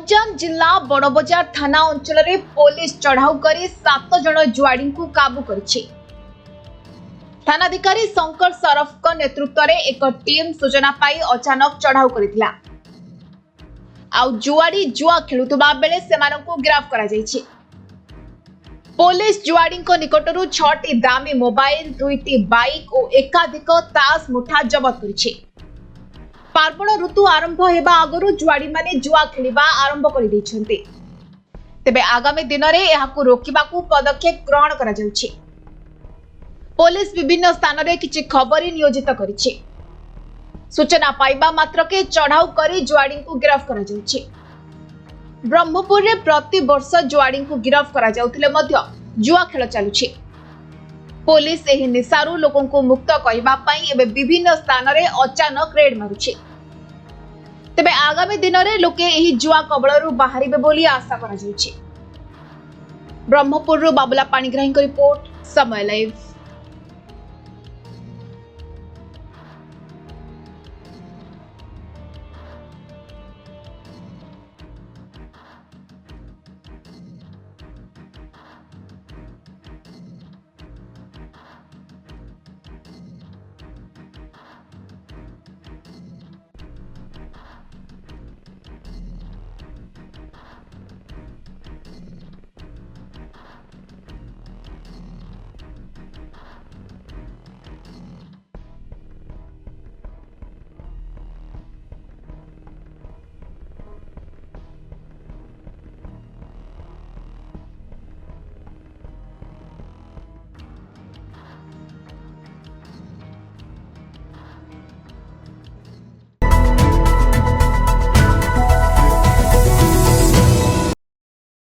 गंजाम जिला बड़बजार थाना अंचल में पुलिस चढ़ाऊ कर 7 जन जुआड़ी को काबू करिछि। थानाधिकारी शंकर सरफ नेतृत्व में एक टीम सूचना पाई अचानक चढ़ाऊ करथिला। आउ जुआड़ी जुआ खेलुतबा बेले सेमानंकु गिरफ्त करा जायछि। पुलिस जुआड़ी निकटरू 6टी दामी मोबाइल 2टी बाइक और एकाधिक ताश मुठा जबत करिछि। पार्वण ऋतु आरंभ हेबा आगरु जुआड़ी माने जुआ खेलिबा आरंभ करि दैछन्ते। तेबे आगामी दिन में यहाकु रोकिबाकु पदक्षेप ग्रहण करा जाउछि। पुलिस विभिन्न स्थान में किछि खबरी नियोजित करिछि। सूचना पाइबा मात्रके चढ़ाऊ करी जुआड़ी को गिरफ्त करा जाउछि। ब्रह्मपुर रे प्रति वर्ष जुआड़ी को गिरफ्त करा जाउथिले मध्य जुआ खेल चालुछि। पुलिस एही निशारू लोकन को मुक्त कहिबा पई एबे विभिन्न स्थान रे अचानक रेड मारुछि। तेबे आगामी दिन में लोके एही जुआ कबळरू बाहरिबे बोली आशा करा जाउछि। ब्रह्मपुर बाबुला पाणिग्राही रिपोर्ट, समय लाइव।